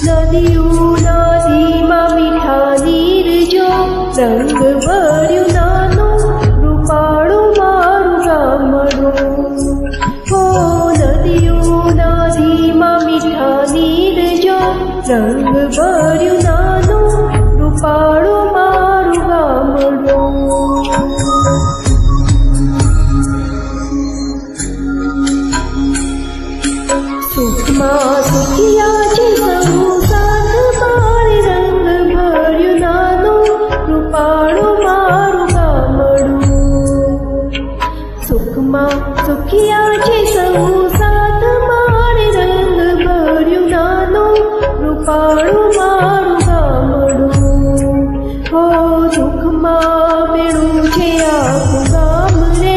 નદીઓના ધીમા મીઠા નીર જો રંગ ભર્યું નાનું રૂપાળું મારું ગામડું. હો નદીઓના ધીમા મીઠા નીર જો રંગ ભર્યું નાનું રૂપાળું મારું ગામડું. સુખમાં સુખિયા છે સૌ સાથ મારે રંગ ભર્યું નાનું રૂપાળું મારું ગામડું. સુખમાં સુખિયા છે સૌ સાથ મારે રંગ ભર્યું નાનું રૂપાળું મારું ગામડું. હો દુઃખમાં મેળું છે આખું ગામ રે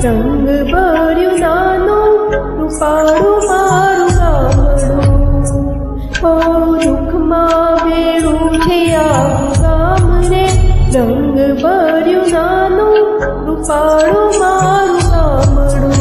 રંગ ભર્યું નાનું રૂપાળું મારું ગામડું. હો દુઃખમાં વેળું છે આખું ગામ રે રંગ ભર્યું નાનું રૂપાળું મારું ગામડું.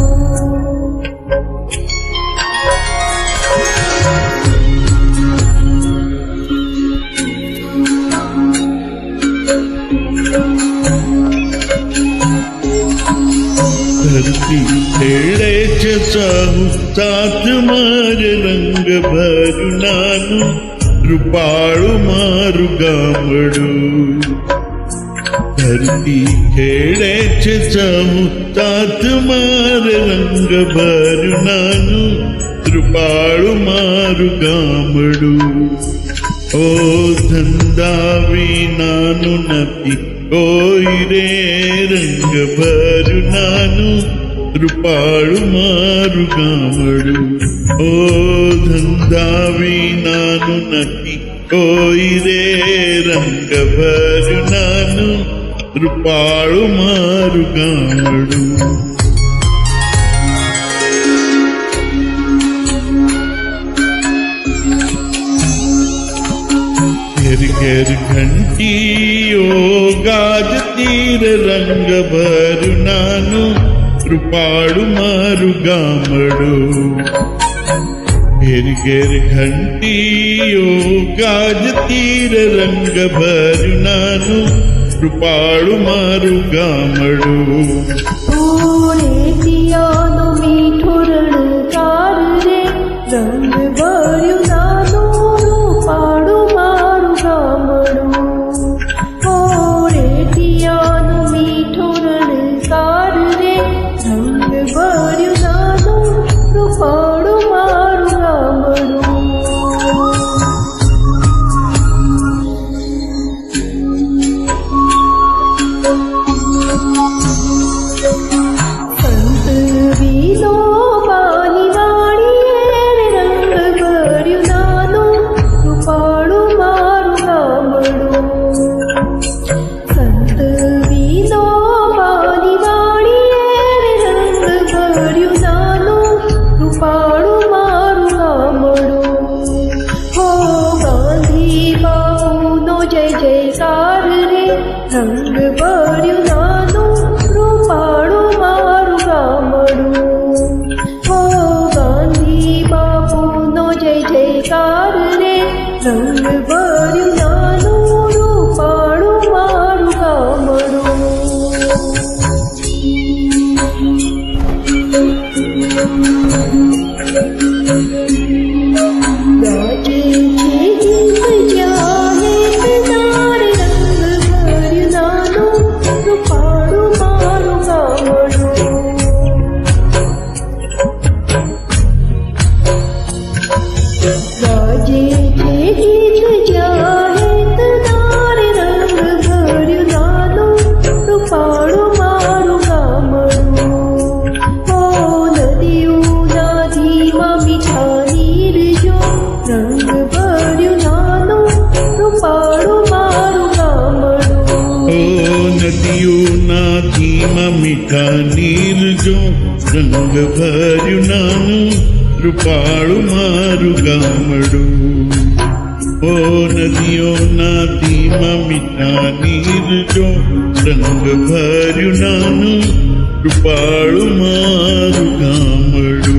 ધરતી ખેડે છે સહુ સાથ મારે રંગ ભર્યું નાનું રૂપાળું મારું ગામડું. ધરતી ખેડે છે સહુ સાથ મારે રંગ ભર્યું નાનું રૂપાળું મારું ગામડું. ઓ ધંધા વિનાનું નથી કોઈ રે રંગ ભર્યું નાનું રૂપાળું મારું ગામડું. ઓ ધંધા વિનાનું નથી કોઈ રે રંગ ભર્યું નાનું રૂપાળું મારું ગામડું. ઘેર ઘેર ઘંટીઓ ગાજતી રે રંગ ભર્યું નાનું રૂપાળું મારું ગામડું. ઘેર ઘેર ઘંટીઓ ગાજતી રે રંગ ભર્યું નાનું રૂપાળું મારું ગામડું. પિયાનો મીઠો રણકાર રે રંગ ભર્યું નાનું રૂપાળું મારું ગામડું. હો રે પિયાનો મીઠો રણકાર રે રંગ ભર્યું નાનું રૂપાળું મારું ગામડું. સંત વિનોબાની વાણીએ રંગ ભર્યું નાનું રૂપાળું મારું ગામડું. સંત વિનોબાની વાણીએ રંગ ભર્યું નાનું રૂપાળું મારું ગામડું. હો ગાંધી બાપુનો જય જયકાર રે રંગ ભર્યું નાનું રૂપાળું મારું ગામડું. હો ગાંધી બાપુનો જય જયકાર રે રંગ ભર્યું નાનું રૂપાળું મારું ગામડું. ગાજે છે ગીત જાહે તારે રંગ ભર્યું નાનું રૂપાળું મારું ગામડું. ગાજે છે ગીત જાહે તારે રંગ ભર્યું નાનું રૂપાળું મારું ગામડું. હો નદીઓના ધીમા મીઠા નીર જો રંગ ભર્યું નાનું રૂપાળું મારું ગામડું. ઓ નદીઓના ધીમા મીઠા નીર જો રંગ ભર્યું નાનું રૂપાળું મારું ગામડું. ઓ નદીઓના ધીમા મીઠા નીર જો રંગ ભર્યું નાનું રૂપાળું મારું ગામડું.